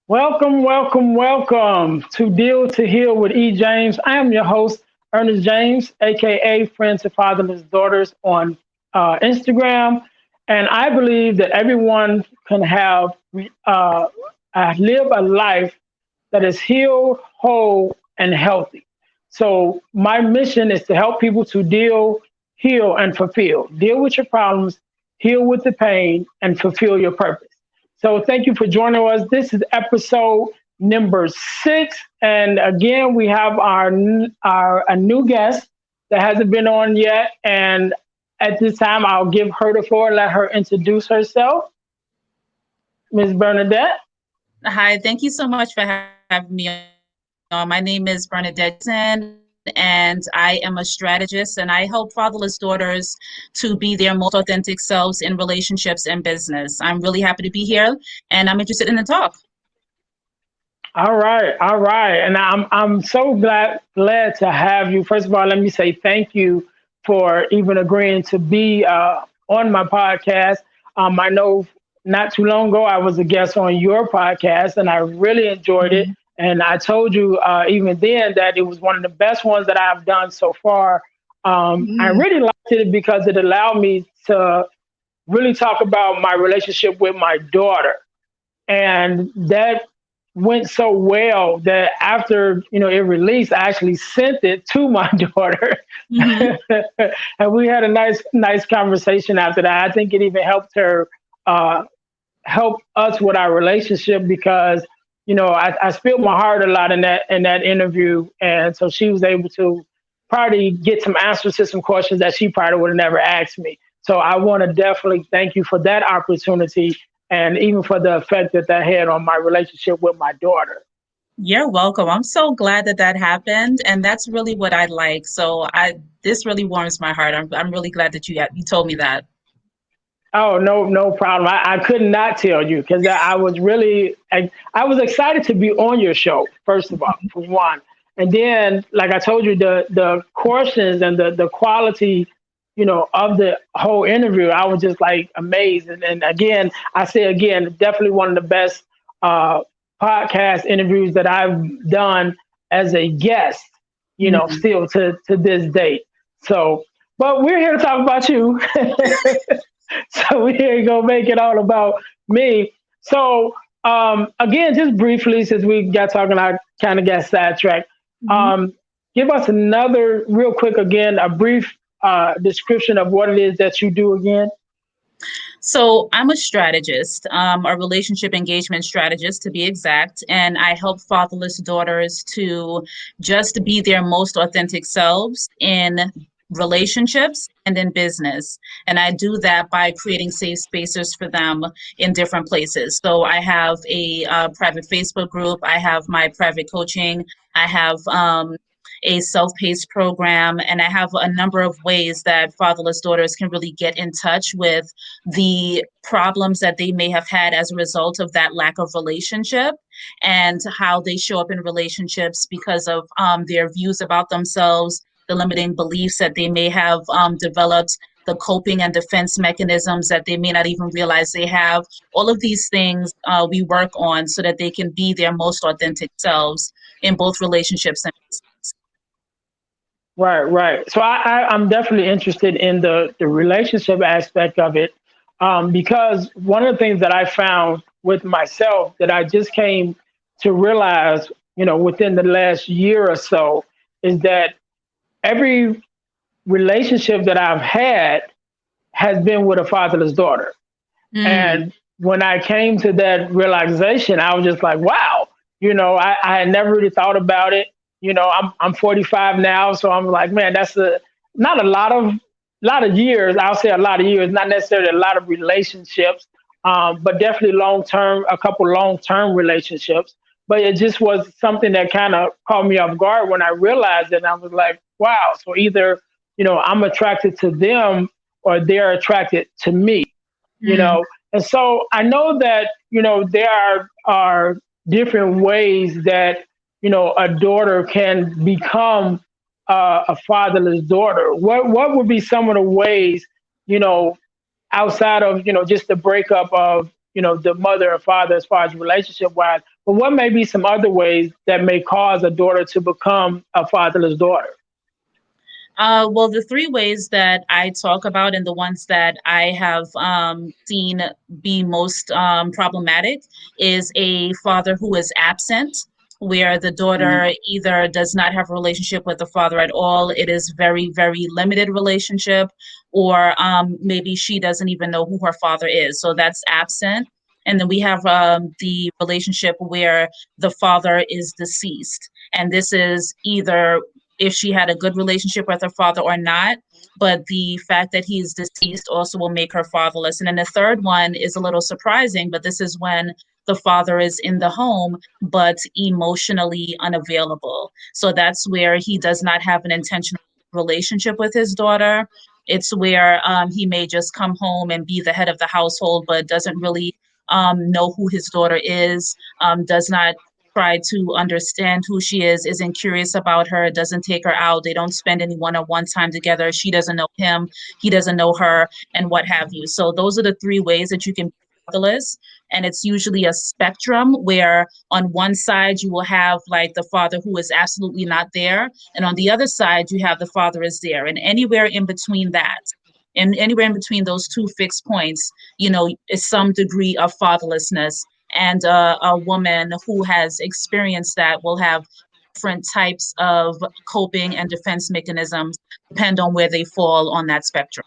Welcome, welcome, welcome to Deal to Heal with E. James. I am your host, Ernest James, aka Friends of Fatherless Daughters on Instagram. And I believe that everyone can live a life that is healed, whole, and healthy. So my mission is to help people to deal, heal, and fulfill. Deal with your problems, heal with the pain, and fulfill your purpose. So thank you for joining us. This is episode number 6, and again we have our a new guest that hasn't been on yet. And at this time, I'll give her the floor. Let her introduce herself, Ms. Bernadette. Hi, thank you so much for having me on. My name is Bernadette Jackson, and I am a strategist, and I help fatherless daughters to be their most authentic selves in relationships and business. I'm really happy to be here, and I'm interested in the talk. All right, and I'm so glad to have you. First of all, let me say thank you for even agreeing to be on my podcast. I know not too long ago I was a guest on your podcast, and I really enjoyed it. Mhm. And I told you even then that it was one of the best ones that I've done so far. I Mm. really liked it because it allowed me to really talk about my relationship with my daughter, and that went so well that after it released, I actually sent it to my daughter, Mhm. and we had a nice conversation after that. I think it even helped her, uh, help us with our relationship because I spilled my heart a lot in that interview, and so she was able to probably get some answers to some questions that she probably would have never asked me. So I want to definitely thank you for that opportunity, and even for the effect that that had on my relationship with my daughter. You're welcome. I'm so glad that that happened, and that's really what I like. So I this really warms my heart. I'm really glad that you told me that. Oh, no problem. I could not tell you because I was really I was excited to be on your show, first of all, for one. And then, like I told you, the questions and the quality, of the whole interview, I was just like amazed. And again, I say again, definitely one of the best uh, podcast interviews that I've done as a guest, Mhm. still to this date. So, but we're here to talk about you. So we ain't gonna make it all about me. So again, just briefly, since we got talking, I kind of got sidetracked. Mhm. Um, Give us another real quick again, a brief description of what it is that you do again. So I'm a strategist, a relationship engagement strategist to be exact, and I help fatherless daughters to just be their most authentic selves in relationships and in business. And I do that by creating safe spaces for them in different places. So I have a private Facebook group, I have my private coaching, I have a self-paced program, and I have a number of ways that fatherless daughters can really get in touch with the problems that they may have had as a result of that lack of relationship and how they show up in relationships because of their views about themselves, the limiting beliefs that they may have developed, the coping and defense mechanisms that they may not even realize they have. All of these things we work on so that they can be their most authentic selves in both relationships and business. Right, right. So I'm definitely interested in the relationship aspect of it, because one of the things that I found with myself that I just came to realize, within the last year or so, is that every relationship that I've had has been with a fatherless daughter. Mm, And when I came to that realization, I was just like, wow, I had never really thought about it. I'm 45 now, so I'm like, man, that's not a lot of years. I'll say a lot of years, not necessarily a lot of relationships, but definitely a couple long term relationships. But it just was something that kind of caught me off guard when I realized it. And I was like, wow. So either I'm attracted to them or they're attracted to me you mm, know and so I know that there are different ways that a daughter can become a fatherless daughter. What would be some of the ways, you know outside of just the breakup of the mother and father as far as relationship wise, but what may be some other ways that may cause a daughter to become a fatherless daughter? Well, the three ways that I talk about and the ones that I have seen be most problematic is a father who is absent, where the Mm. daughter either does not have a relationship with the father at all, it is very, very limited relationship, or maybe she doesn't even know who her father is. So that's absent. And then we have the relationship where the father is deceased. And this is either if she had a good relationship with her father or not. But the fact that he is deceased also will make her fatherless. And then the third one is a little surprising, but this is when the father is in the home, but emotionally unavailable. So that's where he does not have an intentional relationship with his daughter. It's where he may just come home and be the head of the household, but doesn't really know who his daughter is, does not try to understand who she is, isn't curious about her, doesn't take her out. They don't spend any one-on-one time together. She doesn't know him, he doesn't know her, and what have you. So those are the three ways that you can be fatherless. And it's usually a spectrum where on one side you will have like the father who is absolutely not there. And on the other side, you have the father is there. And anywhere in between that, and anywhere in between those two fixed points, is some degree of fatherlessness. And a woman who has experienced that will have different types of coping and defense mechanisms depend on where they fall on that spectrum.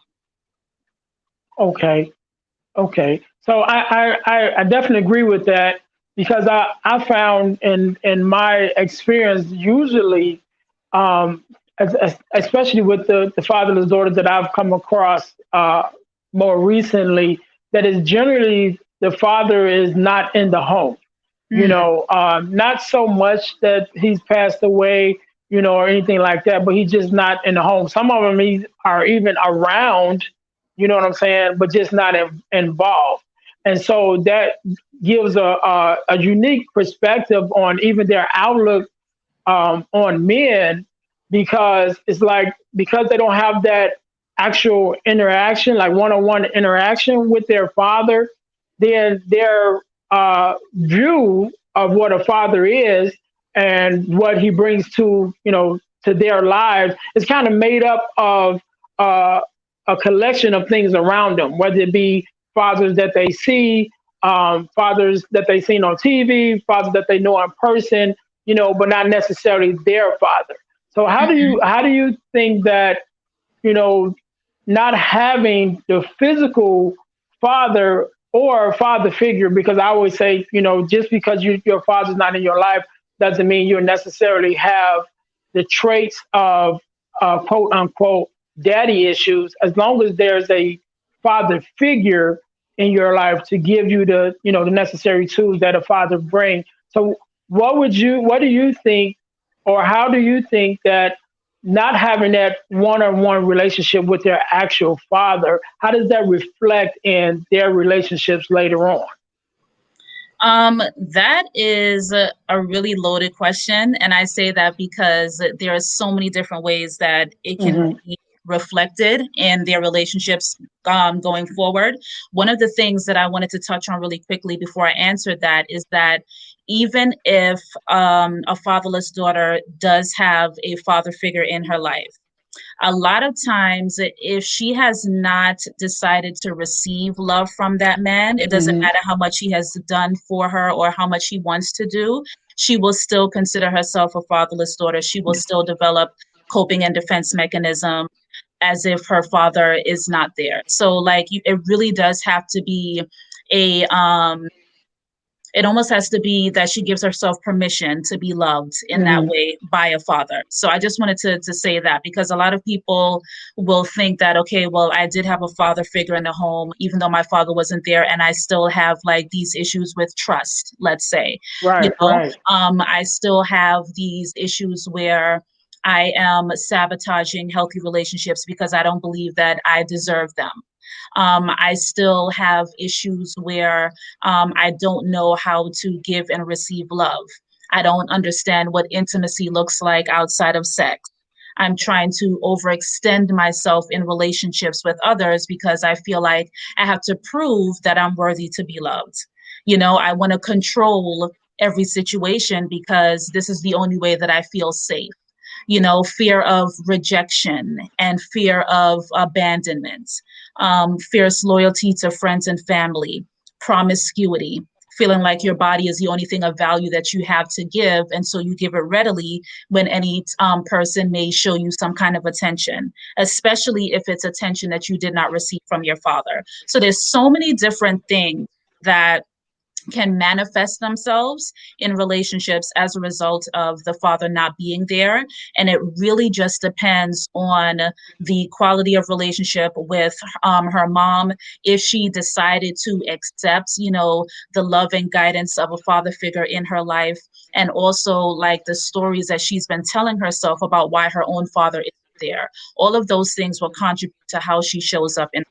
Okay. Okay. So I definitely agree with that because I found in my experience, usually, um, especially with the fatherless daughters that I've come across more recently, that is generally the father is not in the home. Mm, Not so much that he's passed away, or anything like that, but he's just not in the home. Some of them are even around, you know what I'm saying, but just not involved. And so that gives a unique perspective on even their outlook on men, because it's like, because they don't have that actual interaction, like one-on-one interaction with their father, then their view of what a father is and what he brings to their lives is kind of made up of uh, a collection of things around them, whether it be fathers that they see, fathers that they've seen on TV, fathers that they know in person, but not necessarily their father. So mhm. how do you think that, you know, not having the physical father or father figure, because I always say, just because your father's not in your life doesn't mean you necessarily have the traits of quote unquote daddy issues, as long as there's a father figure in your life to give you the necessary tools that a father brings. So what do you think, or how do you think that not having that one-on-one relationship with their actual father, how does that reflect in their relationships later on? That is a really loaded question. And I say that because there are so many different ways that it can Hmm. be reflected in their relationships going forward. One of the things that I wanted to touch on really quickly before I answered that is that even if a fatherless daughter does have a father figure in her life, a lot of times if she has not decided to receive love from that man, it doesn't Hmm. matter how much he has done for her or how much he wants to do, she will still consider herself a fatherless daughter. She will still develop coping and defense mechanism as if her father is not there. So like it really does have to be a it almost has to be that she gives herself permission to be loved in that Hmm. way by a father. So I just wanted to say that because a lot of people will think that, okay, well, I did have a father figure in the home, even though my father wasn't there, and I still have like these issues with trust, let's say, Right, right. I still have these issues where I am sabotaging healthy relationships because I don't believe that I deserve them. I still have issues where I don't know how to give and receive love. I don't understand what intimacy looks like outside of sex. I'm trying to overextend myself in relationships with others because I feel like I have to prove that I'm worthy to be loved. I want to control every situation because this is the only way that I feel safe. Fear of rejection and fear of abandonment, fierce loyalty to friends and family, promiscuity, feeling like your body is the only thing of value that you have to give. And so you give it readily when any person may show you some kind of attention, especially if it's attention that you did not receive from your father. So there's so many different things that can manifest themselves in relationships as a result of the father not being there. And it really just depends on the quality of relationship with her mom. If she decided to accept, the love and guidance of a father figure in her life, and also like the stories that she's been telling herself about why her own father is there. All of those things will contribute to how she shows up in a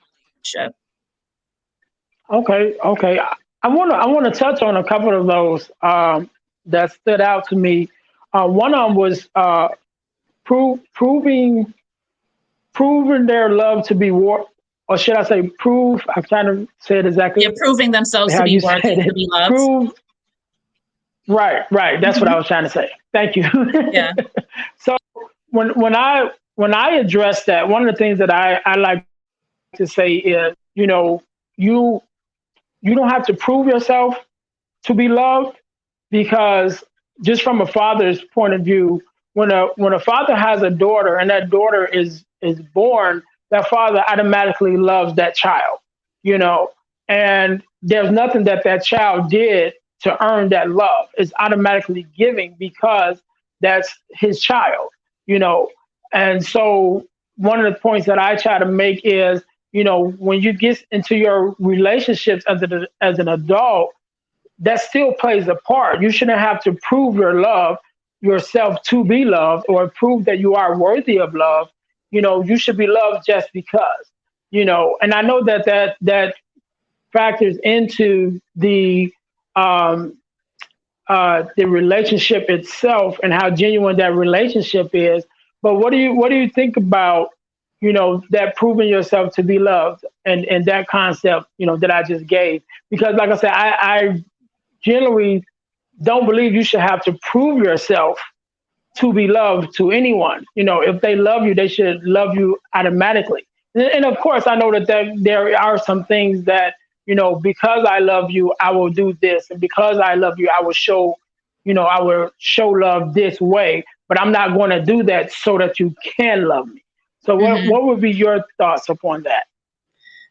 relationship. Okay. I want to touch on a couple of those that stood out to me. One of them was proving their love to be war, or should I say prove? I'm trying to say it exactly Yeah, proving themselves to how be you worthy said to it. be loved. Prove. Right. That's what Hmm. I was trying to say. Thank you. Yeah. So when I address that, one of the things that I like to say is, you you don't have to prove yourself to be loved, because just from a father's point of view, when a father has a daughter and that daughter is born, that father automatically loves that child, you know, and there's nothing that that child did to earn that love. It's automatically giving because that's his child, you know. And so one of the points that I try to make is, when you get into your relationships as an adult, that still plays a part. You shouldn't have to prove your love yourself to be loved, or prove that you are worthy of love. You should be loved just because. And I know that factors into um, the relationship itself and how genuine that relationship is. But what do you think about, that proving yourself to be loved, and that concept, that I just gave? Because like I said, I generally don't believe you should have to prove yourself to be loved to anyone. If they love you, they should love you automatically. And of course, I know that there are some things that, because I love you, I will do this. And because I love you, I will show love this way. But I'm not going to do that so that you can love me. So Hmm. what would be your thoughts upon that?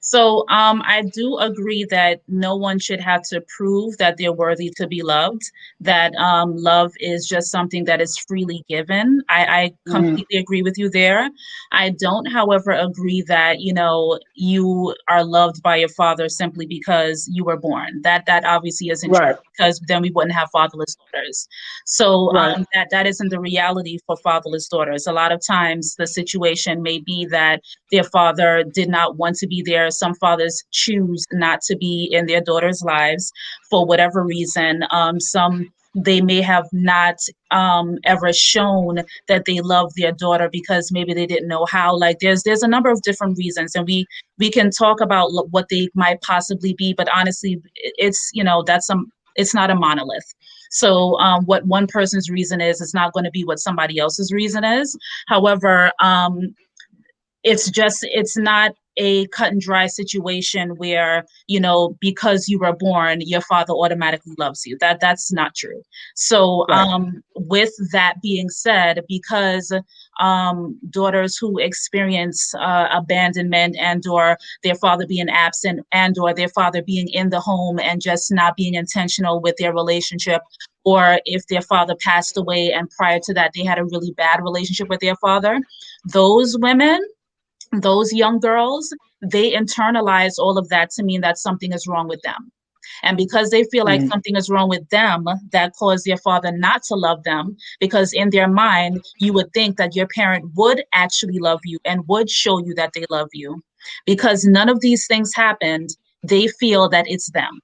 So I do agree that no one should have to prove that they're worthy to be loved, that love is just something that is freely given. I Mm-hmm. completely agree with you there. I don't, however, agree that, you are loved by your father simply because you were born. That obviously isn't true, Right, because then we wouldn't have fatherless daughters. So right. that isn't the reality for fatherless daughters. A lot of times the situation may be that their father did not want to be there. Some fathers choose not to be in their daughters' lives for whatever reason. Some they may have not ever shown that they love their daughter because maybe they didn't know how. Like there's a number of different reasons, and we can talk about what they might possibly be. But honestly, it's that's some it's not a monolith. So what one person's reason is not going to be what somebody else's reason is. However, it's not a cut and dry situation where because you were born your father automatically loves you. That's not true. So Right. with that being said, because daughters who experience abandonment and or their father being absent and or their father being in the home and just not being intentional with their relationship, or if their father passed away and prior to that they had a really bad relationship with their father, those women, those young girls, they internalize all of that to mean that something is wrong with them. And because they feel like Mm-hmm. something is wrong with them, that caused their father not to love them, because in their mind, you would think that your parent would actually love you and would show you that they love you. Because none of these things happened, they feel that it's them.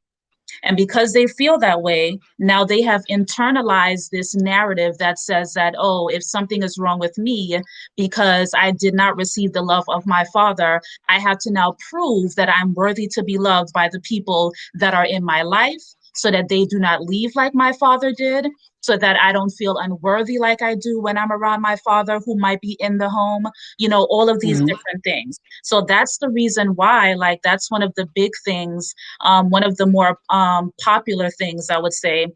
And because they feel that way, now they have internalized this narrative that says that, oh, if something is wrong with me because I did not receive the love of my father, I have to now prove that I'm worthy to be loved by the people that are in my life, so that they do not leave like my father did, so that I don't feel unworthy like I do when I'm around my father who might be in the home, all of these Mhm. different things. So that's the reason why, like, that's one of the big things, one of the more popular things, I would say,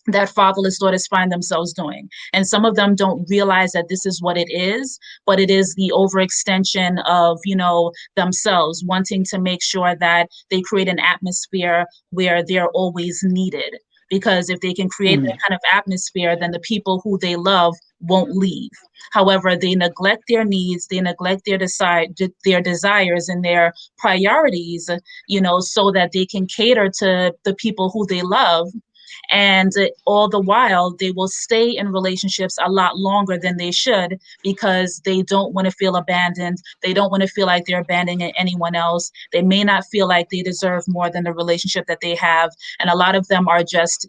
that fatherless daughters find themselves doing. And some of them don't realize that this is what it is, but it is the overextension of, themselves wanting to make sure that they create an atmosphere where they're always needed. Because if they can create that Mhm. kind of atmosphere, then the people who they love won't leave. However, they neglect their needs, they neglect their desires and their priorities, so that they can cater to the people who they love, and all the while, they will stay in relationships a lot longer than they should because they don't want to feel abandoned. They don't want to feel like they're abandoning anyone else. They may not feel like they deserve more than the relationship that they have. And a lot of them are just,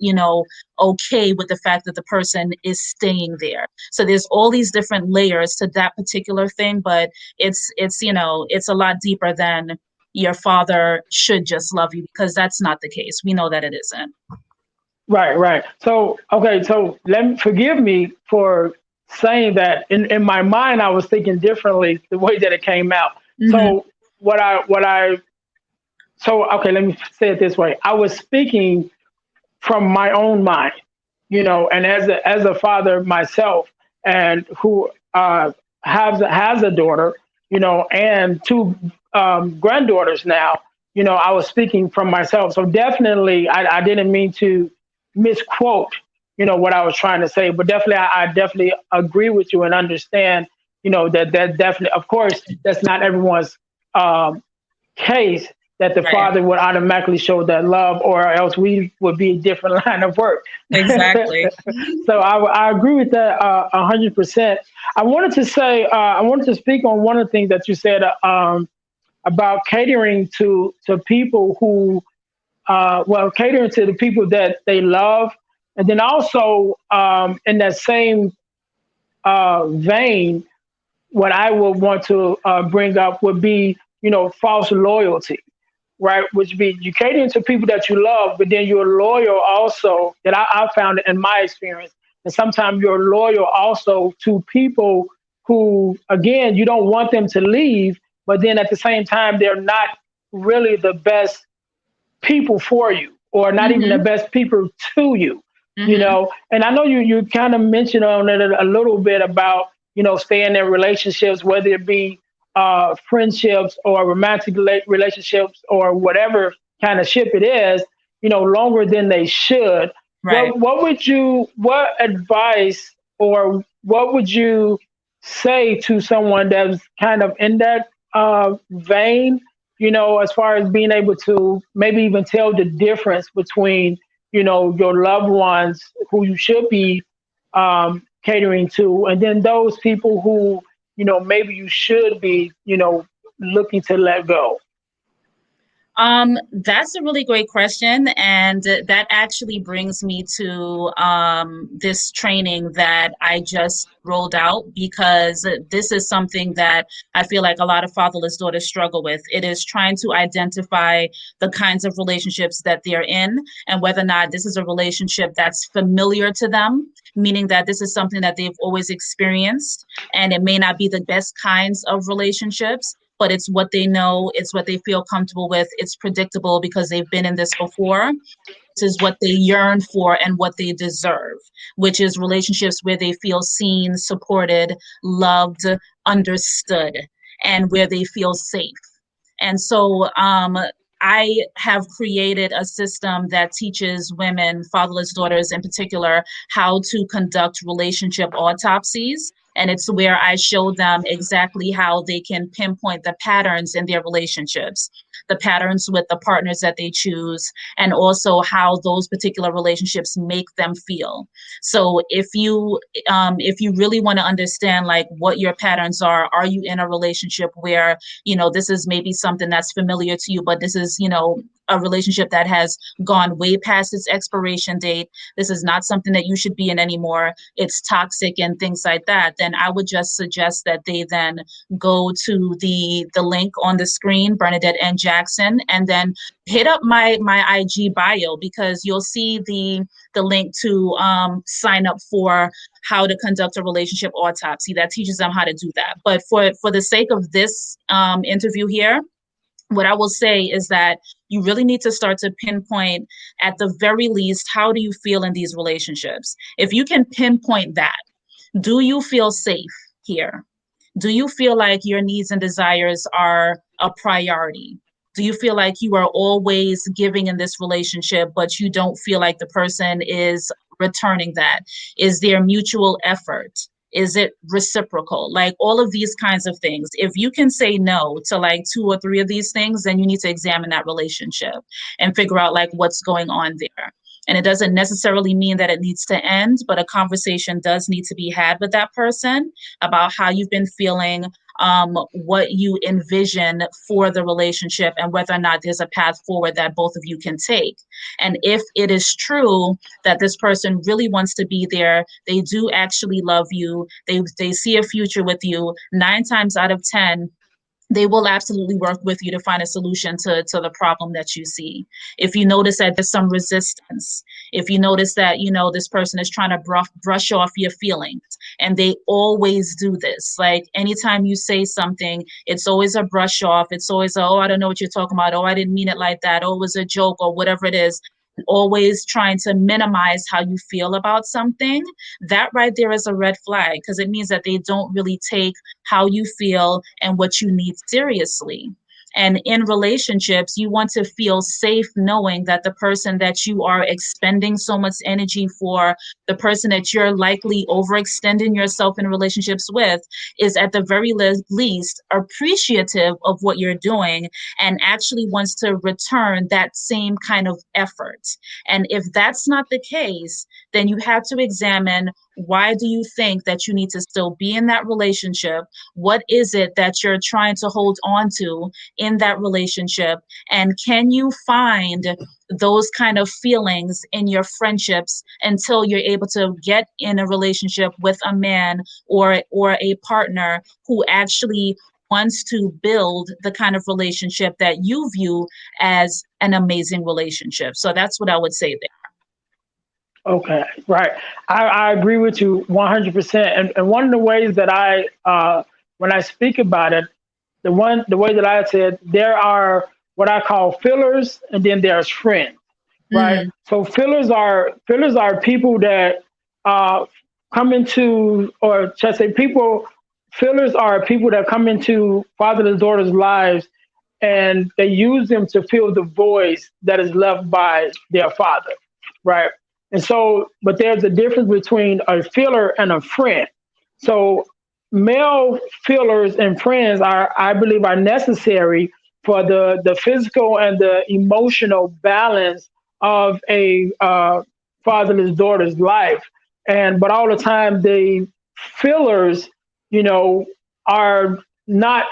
okay with the fact that the person is staying there. So there's all these different layers to that particular thing, but it's a lot deeper than your father should just love you, because that's not the case. We know that it isn't. Right, right. So, okay, so forgive me for saying that. In my mind, I was thinking differently the way that it came out. Hmm. So, what I, so okay, let me say it this way. I was speaking from my own mind, and as a father myself, and who has a daughter, and two granddaughters now. I was speaking from myself, so definitely I didn't mean to misquote, what I was trying to say, but definitely I definitely agree with you and understand, that definitely, of course, that's not everyone's um, case, that the Right. father would automatically show that love, or else we would be a different line of work. Exactly. So I agree with that 100%. I wanted to speak on one of the things that you said about catering to people who, catering to the people that they love, and then also in that same vein, what I would want to bring up would be, false loyalty, right? Which be you catering to people that you love, but then you're loyal also. That I found in my experience, and sometimes you're loyal also to people who, again, you don't want them to leave, but then at the same time, they're not really the best people for you, or not even the Hmm. best people to you. Hmm. And I know you kind of mentioned on it a little bit about, staying in relationships, whether it be friendships or romantic relationships or whatever kind of ship it is, longer than they should. Right. What advice, or what would you say to someone that's kind of in that vein, as far as being able to maybe even tell the difference between, your loved ones who you should be catering to, and then those people who, maybe you should be, looking to let go? That's a really great question. And that actually brings me to this training that I just rolled out, because this is something that I feel like a lot of fatherless daughters struggle with. It is trying to identify the kinds of relationships that they're in and whether or not this is a relationship that's familiar to them, meaning that this is something that they've always experienced. And it may not be the best kinds of relationships, but it's what they know, it's what they feel comfortable with, it's predictable because they've been in this before. This is what they yearn for and what they deserve, which is relationships where they feel seen, supported, loved, understood, and where they feel safe. And so I have created a system that teaches women, fatherless daughters in particular, how to conduct relationship autopsies. And it's where I show them exactly how they can pinpoint the patterns in their relationships, the patterns with the partners that they choose, and also how those particular relationships make them feel. So if you really want to understand like what your patterns are you in a relationship where this is maybe something that's familiar to you, but this is a relationship that has gone way past its expiration date, this is not something that you should be in anymore, it's toxic and things like that, then I would just suggest that they then go to the link on the screen, Bernadette N. Jackson, and then hit up my IG bio, because you'll see the link to sign up for how to conduct a relationship autopsy that teaches them how to do that. But for the sake of this interview here, what I will say is that you really need to start to pinpoint, at the very least, how do you feel in these relationships? If you can pinpoint that, do you feel safe here? Do you feel like your needs and desires are a priority? Do you feel like you are always giving in this relationship, but you don't feel like the person is returning that? Is there mutual effort? Is it reciprocal? Like all of these kinds of things. If you can say no to like 2 or 3 of these things, then you need to examine that relationship and figure out like what's going on there. And it doesn't necessarily mean that it needs to end, but a conversation does need to be had with that person about how you've been feeling, what you envision for the relationship, and whether or not there's a path forward that both of you can take. And if it is true that this person really wants to be there, they do actually love you, they see a future with you, 9 times out of 10, they will absolutely work with you to find a solution to the problem that you see. If you notice that there's some resistance, if you notice that, you know, this person is trying to brush off your feelings, and they always do this, like anytime you say something, it's always a brush off. It's always a, oh, I don't know what you're talking about. Oh, I didn't mean it like that. Oh, it was a joke, or whatever it is. Always trying to minimize how you feel about something, that right there is a red flag, because it means that they don't really take how you feel and what you need seriously. And in relationships, you want to feel safe knowing that the person that you are expending so much energy for, the person that you're likely overextending yourself in relationships with, is at the very least appreciative of what you're doing and actually wants to return that same kind of effort. And if that's not the case, then you have to examine, why do you think that you need to still be in that relationship? What is it that you're trying to hold on to in that relationship? And can you find those kind of feelings in your friendships until you're able to get in a relationship with a man or a partner who actually wants to build the kind of relationship that you view as an amazing relationship? So that's what I would say there. Okay, right. I agree with you 100%. And one of the ways that when I speak about it, the way that I said, there are what I call fillers, and then there's friends, right? Mm, So fillers are people that come into, or should I say, people. Fillers are people that come into fatherless daughters' lives, and they use them to fill the voids that is left by their father, right? And so, but there's a difference between a filler and a friend. So, male fillers and friends are, I believe, are necessary for the physical and the emotional balance of a fatherless daughter's life. And but all the time, the fillers, you know, are not.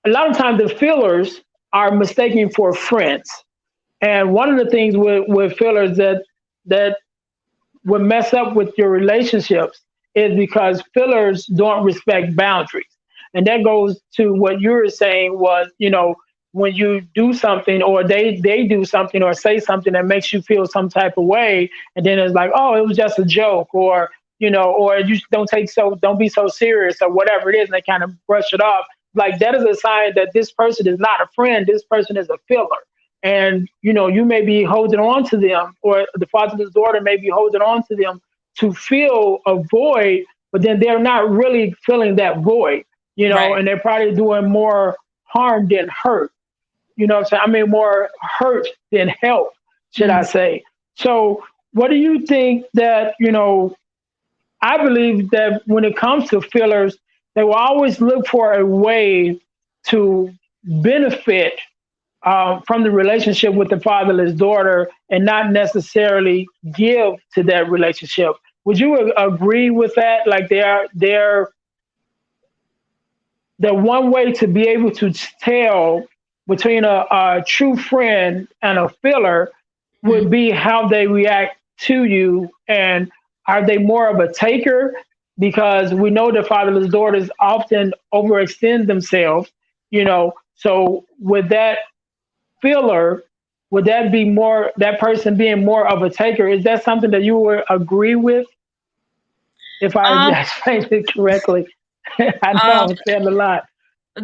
A lot of times, the fillers are mistaken for friends. And one of the things with fillers that would mess up with your relationships is because fillers don't respect boundaries. And that goes to what you were saying was, you know, when you do something, or they do something or say something that makes you feel some type of way, and then it's like, oh, it was just a joke, or, you know, or you don't be so serious, or whatever it is, and they kind of brush it off. Like, that is a sign that this person is not a friend. This person is a filler. And, you know, you may be holding on to them, or the fatherless daughter may be holding on to them to fill a void, but then they're not really filling that void, you know, right. and they're probably doing more harm than hurt. You know what I'm saying? I mean, more hurt than help, should I Mm, say. So what do you think that, you know, I believe that when it comes to fillers, they will always look for a way to benefit from the relationship with the fatherless daughter, and not necessarily give to that relationship. Would you agree with that? Like, they're the one way to be able to tell between a true friend and a filler Mhm. would be how they react to you, and are they more of a taker? Because we know that fatherless daughters often overextend themselves, So with that filler, would that be more that person being more of a taker? Is that something that you would agree with? If I Um, explained it correctly, I know um, I'm saying a lot.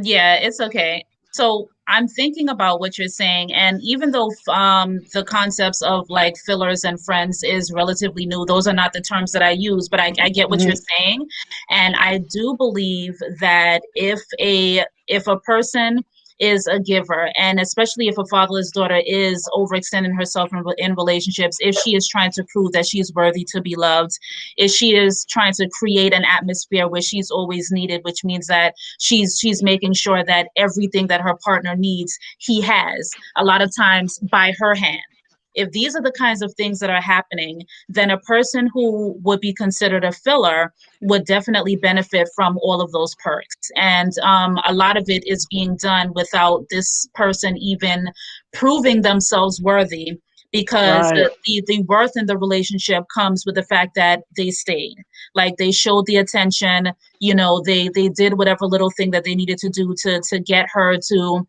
Yeah, it's okay. So I'm thinking about what you're saying, and even though the concepts of like fillers and friends is relatively new, those are not the terms that I use, but I get what you're Mhm, saying, and I do believe that if a person is a giver, and especially if a fatherless daughter is overextending herself in relationships, if she is trying to prove that she is worthy to be loved, if she is trying to create an atmosphere where she's always needed, which means that she's making sure that everything that her partner needs he has a lot of times by her hand. If these are the kinds of things that are happening, then a person who would be considered a filler would definitely benefit from all of those perks. And a lot of it is being done without this person even proving themselves worthy, because right, the worth in the relationship comes with the fact that they stayed, like they showed the attention, they did whatever little thing that they needed to do to get her to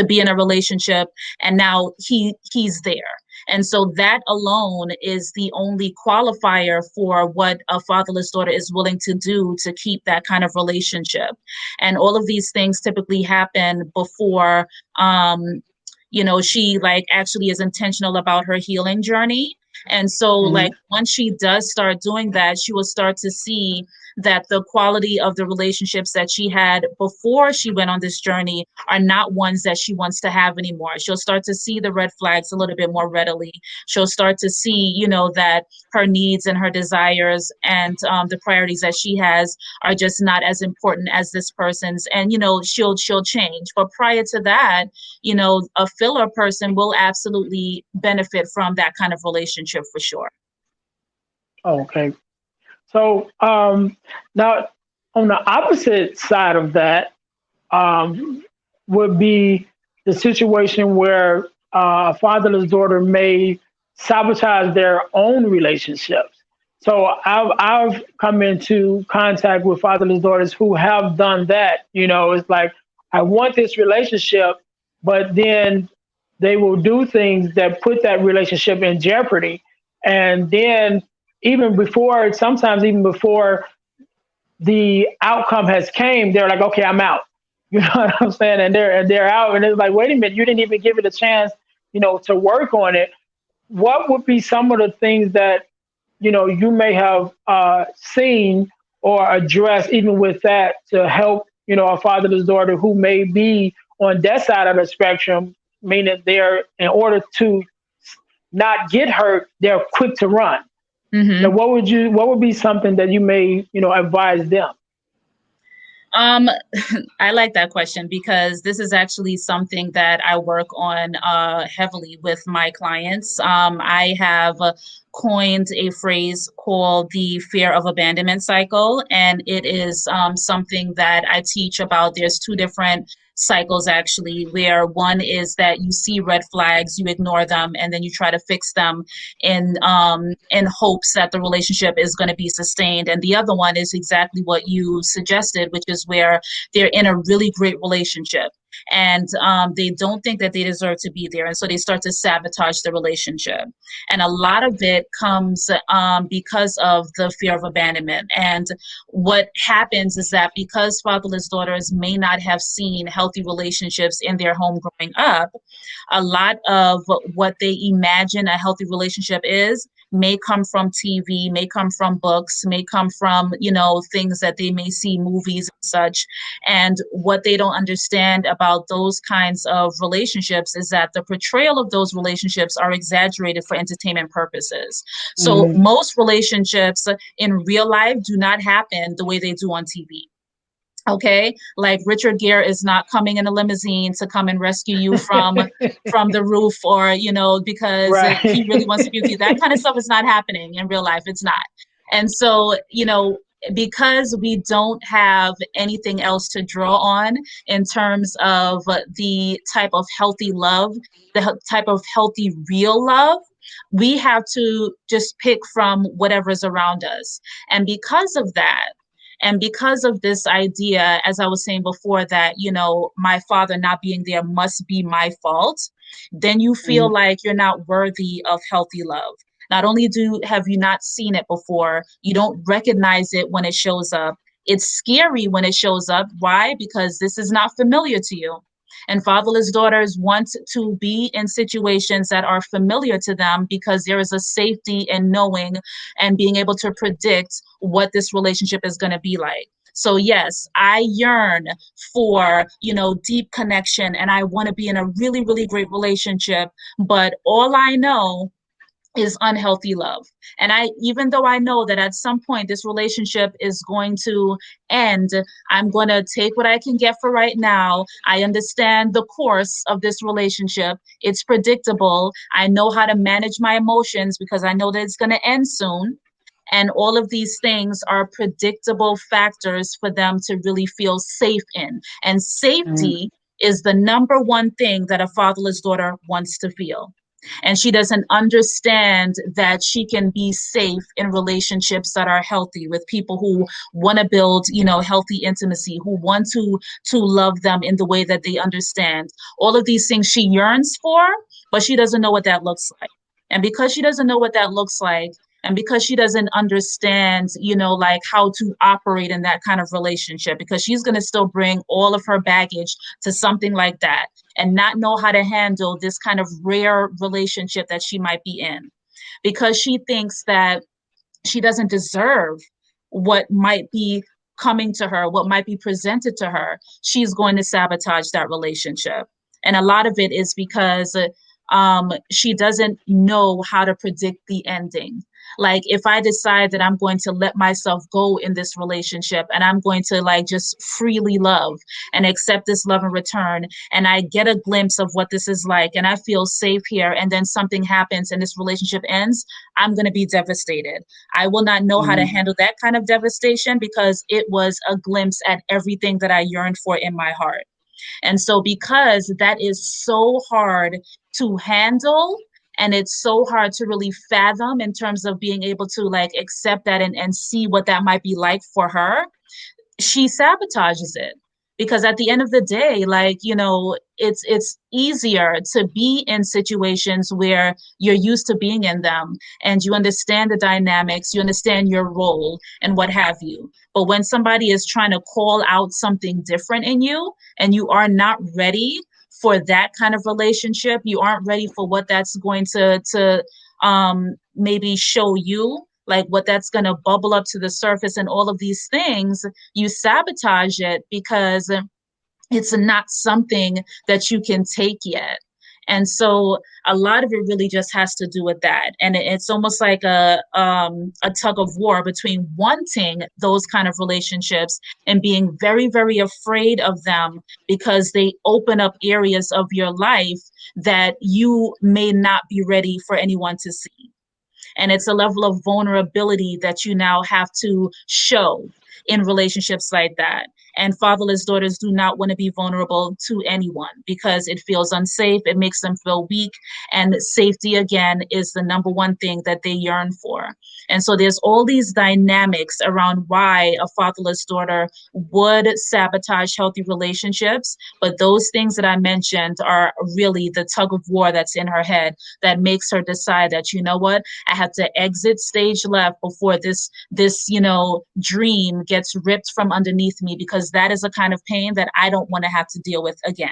be in a relationship, and now he's there. And so that alone is the only qualifier for what a fatherless daughter is willing to do to keep that kind of relationship. And all of these things typically happen before she like actually is intentional about her healing journey. And so like mhm, once she does start doing that, she will start to see that the quality of the relationships that she had before she went on this journey are not ones that she wants to have anymore. She'll start to see the red flags a little bit more readily. She'll start to see, that her needs and her desires and the priorities that she has are just not as important as this person's, and she'll change. But prior to that, a filler person will absolutely benefit from that kind of relationship for sure. okay. So now, on the opposite side of that, um, would be the situation where a fatherless daughter may sabotage their own relationships. So I've come into contact with fatherless daughters who have done that. It's like, I want this relationship, but then they will do things that put that relationship in jeopardy. And then sometimes even before the outcome has came, they're like, okay, I'm out. You know what I'm saying? And they're out, and it's like, wait a minute, you didn't even give it a chance, to work on it. What would be some of the things that you may have seen or addressed, even with that, to help a fatherless daughter who may be on that side of the spectrum, meaning they're, in order to not get hurt, they're quick to run. So Mm-hmm. what would be something that you may advise them? Um, I like that question because this is actually something that I work on heavily with my clients. I have coined a phrase called the fear of abandonment cycle, and it is something that I teach about. There's two different cycles actually, where one is that you see red flags, you ignore them, and then you try to fix them in hopes that the relationship is going to be sustained. And the other one is exactly what you suggested, which is where they're in a really great relationship and they don't think that they deserve to be there, and so they start to sabotage the relationship. And a lot of it comes because of the fear of abandonment. And what happens is that because fatherless daughters may not have seen healthy relationships in their home growing up, a lot of what they imagine a healthy relationship is may come from TV, may come from books, may come from, things that they may see, movies and such. And what they don't understand about those kinds of relationships is that the portrayal of those relationships are exaggerated for entertainment purposes. So Mm-hmm. most relationships in real life do not happen the way they do on TV. Okay, like Richard Gere is not coming in a limousine to come and rescue you from the roof, or because he really Right. wants to be with you. That kind of stuff is not happening in real life. It's not. And so because we don't have anything else to draw on in terms of the type of healthy love, the type of healthy, real love, we have to just pick from whatever's around us. And because of that, and because of this idea, as I was saying before, that, my father not being there must be my fault, then you feel Mhm. like you're not worthy of healthy love. Not only have you not seen it before, you don't recognize it when it shows up. It's scary when it shows up. Why? Because this is not familiar to you. And fatherless daughters want to be in situations that are familiar to them because there is a safety in knowing and being able to predict what this relationship is going to be like. So yes, I yearn for, deep connection, and I want to be in a really, really great relationship. But all I know is unhealthy love. And even though I know that at some point this relationship is going to end, I'm going to take what I can get for right now. I understand the course of this relationship. It's predictable. I know how to manage my emotions because I know that it's going to end soon. And all of these things are predictable factors for them to really feel safe in. And Mhm. safety is the number one thing that a fatherless daughter wants to feel. And she doesn't understand that she can be safe in relationships that are healthy with people who want to build, healthy intimacy, who want to love them in the way that they understand. All of these things she yearns for, but she doesn't know what that looks like. And because she doesn't know what that looks like, and because she doesn't understand, like how to operate in that kind of relationship, because she's going to still bring all of her baggage to something like that and not know how to handle this kind of rare relationship that she might be in, because she thinks that she doesn't deserve what might be coming to her, what might be presented to her, she's going to sabotage that relationship. And a lot of it is because she doesn't know how to predict the ending. Like, if I decide that I'm going to let myself go in this relationship and I'm going to like just freely love and accept this love in return, and I get a glimpse of what this is like and I feel safe here, and then something happens and this relationship ends, I'm going to be devastated. I will not know how to Mhm. handle that kind of devastation because it was a glimpse at everything that I yearned for in my heart. And so, because that is so hard to handle, and it's so hard to really fathom in terms of being able to like accept that and see what that might be like for her, she sabotages it. Because at the end of the day, like, it's easier to be in situations where you're used to being in them and you understand the dynamics, you understand your role and what have you. But when somebody is trying to call out something different in you and you are not ready for that kind of relationship, you aren't ready for what that's going to maybe show you, like what that's going to bubble up to the surface and all of these things, you sabotage it because it's not something that you can take yet. And so a lot of it really just has to do with that. And it's almost like a tug of war between wanting those kind of relationships and being very, very afraid of them because they open up areas of your life that you may not be ready for anyone to see. And it's a level of vulnerability that you now have to show in relationships like that. And fatherless daughters do not want to be vulnerable to anyone because it feels unsafe, it makes them feel weak, and safety, again, is the number one thing that they yearn for. And so there's all these dynamics around why a fatherless daughter would sabotage healthy relationships. But those things that I mentioned are really the tug of war that's in her head that makes her decide that, you know what, I have to exit stage left before this dream gets ripped from underneath me, because that is a kind of pain that I don't want to have to deal with again.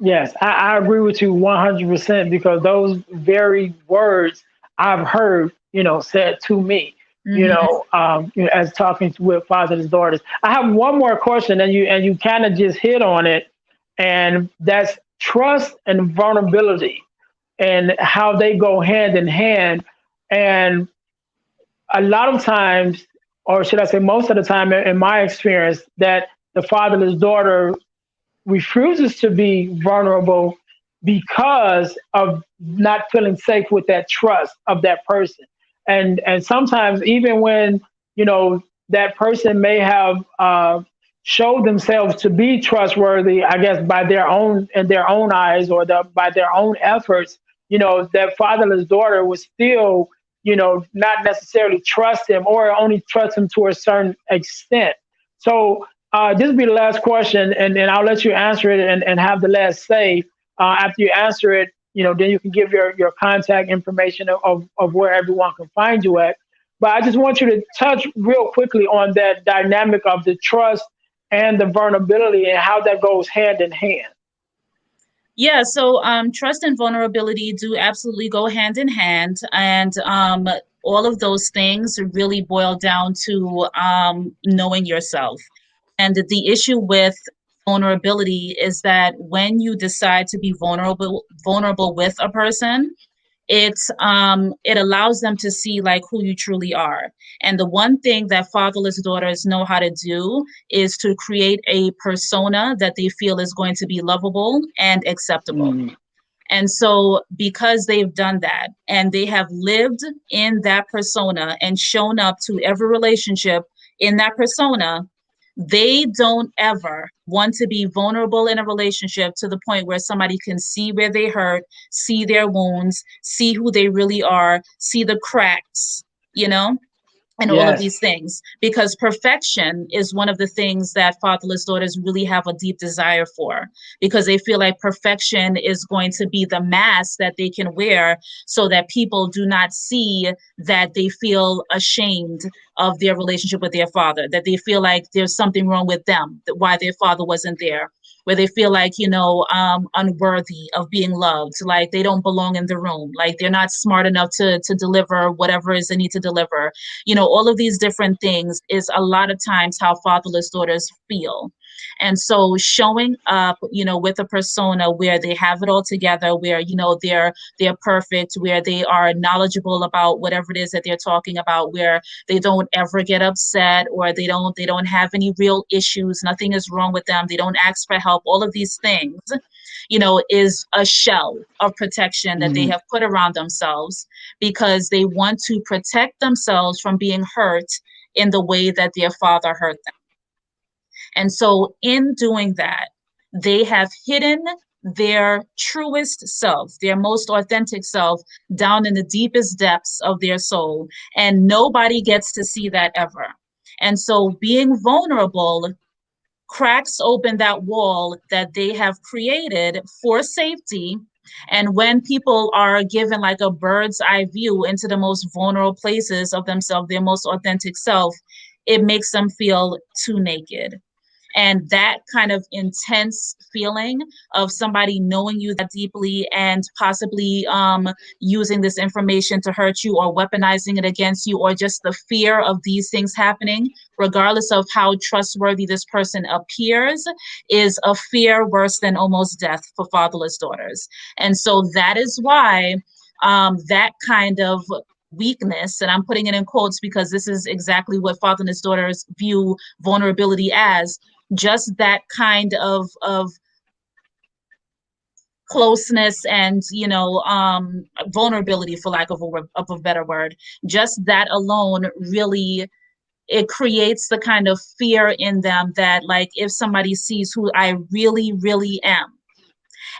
Yes, I agree with you 100% because those very words I've heard, said to me, Mm-hmm. as talking with fathers and daughters. I have one more question, and you kind of just hit on it, and that's trust and vulnerability and how they go hand in hand. And a lot of times, or should I say, most of the time, in my experience, that the fatherless daughter refuses to be vulnerable because of not feeling safe with that trust of that person. And sometimes even when that person may have showed themselves to be trustworthy, I guess, by their own in their own eyes, or by their own efforts. That fatherless daughter would still, not necessarily trust him, or only trust him to a certain extent. So this will be the last question, and I'll let you answer it, and have the last say. After you answer it, then you can give your contact information of where everyone can find you at. But I just want you to touch real quickly on that dynamic of the trust and the vulnerability, and how that goes hand in hand. Yeah, so trust and vulnerability do absolutely go hand in hand, and all of those things really boil down to knowing yourself. And the issue with vulnerability is that when you decide to be vulnerable with a person, it allows them to see like who you truly are. And the one thing that fatherless daughters know how to do is to create a persona that they feel is going to be lovable and acceptable. Mm, And so, because they've done that and they have lived in that persona and shown up to every relationship in that persona, they don't ever want to be vulnerable in a relationship to the point where somebody can see where they hurt, see their wounds, see who they really are, see the cracks, you know? And all of yes. these things, because perfection is one of the things that fatherless daughters really have a deep desire for, because they feel like perfection is going to be the mask that they can wear so that people do not see that they feel ashamed of their relationship with their father, that they feel like there's something wrong with them, that why their father wasn't there, where they feel like, unworthy of being loved, like they don't belong in the room, like they're not smart enough to deliver whatever it is they need to deliver. All of these different things is a lot of times how fatherless daughters feel. And so showing up, with a persona where they have it all together, where, they're perfect, where they are knowledgeable about whatever it is that they're talking about, where they don't ever get upset, or they don't have any real issues, nothing is wrong with them, they don't ask for help, all of these things, is a shell of protection that they Mm, have put around themselves because they want to protect themselves from being hurt in the way that their father hurt them. And so, in doing that, they have hidden their truest self, their most authentic self, down in the deepest depths of their soul. And nobody gets to see that ever. And so, being vulnerable cracks open that wall that they have created for safety. And when people are given like a bird's eye view into the most vulnerable places of themselves, their most authentic self, it makes them feel too naked. And that kind of intense feeling of somebody knowing you that deeply and possibly using this information to hurt you or weaponizing it against you, or just the fear of these things happening, regardless of how trustworthy this person appears, is a fear worse than almost death for fatherless daughters. And so that is why that kind of weakness, and I'm putting it in quotes because this is exactly what fatherless daughters view vulnerability as, just that kind of closeness and vulnerability, for lack of a better word, just that alone really, it creates the kind of fear in them that, like, if somebody sees who I really really am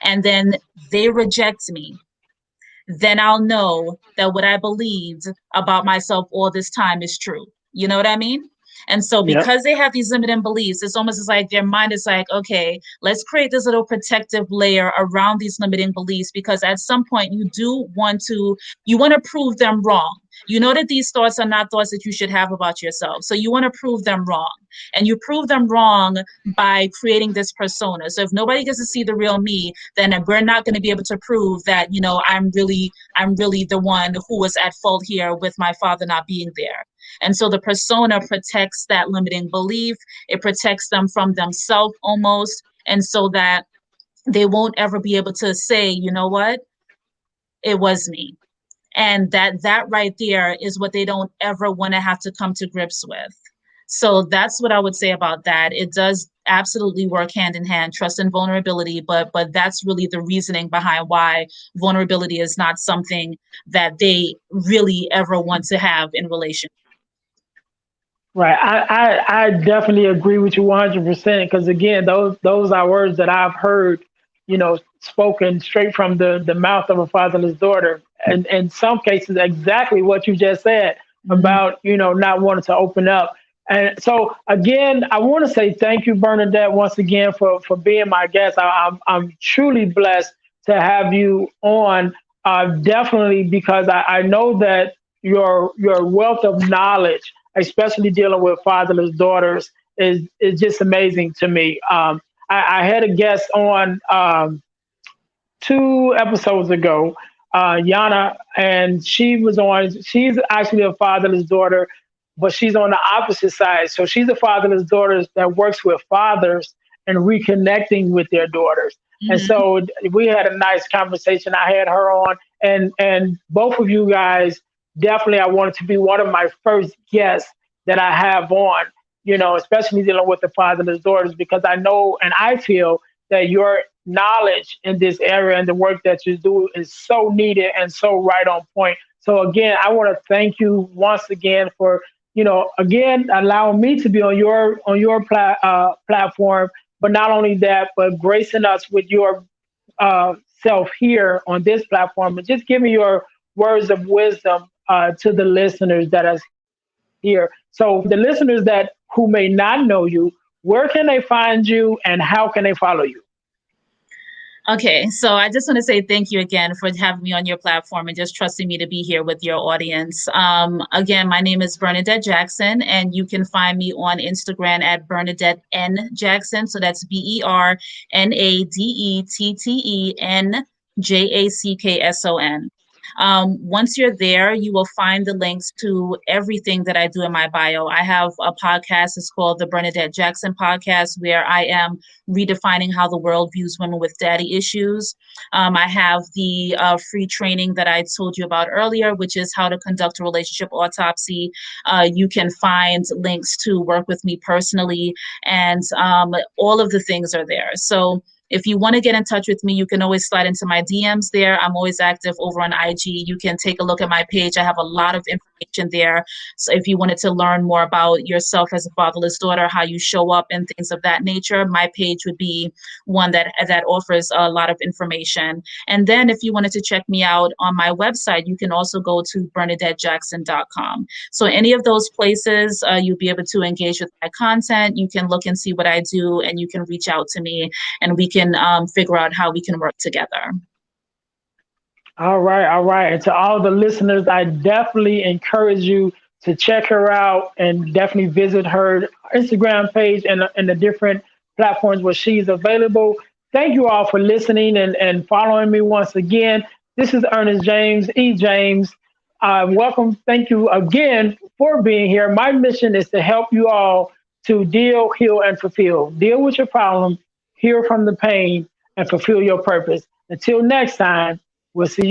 and then they reject me, then I'll know that what I believed about myself all this time is true. You know what I mean? And so, yep. because they have these limiting beliefs, it's almost as like their mind is like, okay, let's create this little protective layer around these limiting beliefs, because at some point you want to prove them wrong. You know that these thoughts are not thoughts that you should have about yourself. So you want to prove them wrong. And you prove them wrong by creating this persona. So if nobody gets to see the real me, then we're not going to be able to prove that, I'm really the one who was at fault here with my father not being there. And so the persona protects that limiting belief. It protects them from themselves almost. And so that they won't ever be able to say, you know what, it was me. And that right there is what they don't ever want to have to come to grips with. So that's what I would say about that. It does absolutely work hand in hand, trust and vulnerability, but that's really the reasoning behind why vulnerability is not something that they really ever want to have in relation. Right. I definitely agree with you 100% because again, those are words that I've heard, spoken straight from the mouth of a fatherless daughter. And in some cases, exactly what you just said Mhm. about, not wanting to open up. And so again, I want to say thank you, Bernadette, once again for being my guest. I'm truly blessed to have you on. Definitely because I know that your wealth of knowledge, especially dealing with fatherless daughters, is just amazing to me. I had a guest on 2 episodes ago, Yana, and she was on. She's actually a fatherless daughter, but she's on the opposite side. So she's a fatherless daughter that works with fathers and reconnecting with their daughters. And Mhm. so we had a nice conversation. I had her on, and both of you guys definitely I wanted to be one of my first guests that I have on. Especially dealing with the fatherless daughters because I know and I feel that your knowledge in this area and the work that you do is so needed and so right on point. So again, I want to thank you once again for again allowing me to be on your platform, but not only that, but gracing us with your self here on this platform and just giving your words of wisdom to the listeners that are here. So for the listeners that who may not know you, where can they find you and how can they follow you? Okay, so I just want to say thank you again for having me on your platform and just trusting me to be here with your audience. Again, my name is Bernadette Jackson, and you can find me on Instagram at Bernadette N Jackson. So that's BernadetteNJackson. Once you're there, you will find the links to everything that I do in my bio. I have a podcast. It's called the Bernadette Jackson Podcast, where I am redefining how the world views women with daddy issues. I have the free training that I told you about earlier, which is how to conduct a relationship autopsy. You can find links to work with me personally, and all of the things are there. So if you want to get in touch with me, you can always slide into my DMs there. I'm always active over on IG. You can take a look at my page. I have a lot of information there. So if you wanted to learn more about yourself as a fatherless daughter, how you show up and things of that nature, my page would be one that offers a lot of information. And then if you wanted to check me out on my website, you can also go to bernadettejackson.com. So any of those places, you'll be able to engage with my content. You can look and see what I do, and you can reach out to me, and we can figure out how we can work together. All right, all right. And to all the listeners, I definitely encourage you to check her out and definitely visit her Instagram page and the different platforms where she's available. Thank you all for listening and following me once again. This is Ernest James, E. James. Welcome. Thank you again for being here. My mission is to help you all to deal, heal, and fulfill. Deal with your problem, heal from the pain, and fulfill your purpose. Until next time, we'll see you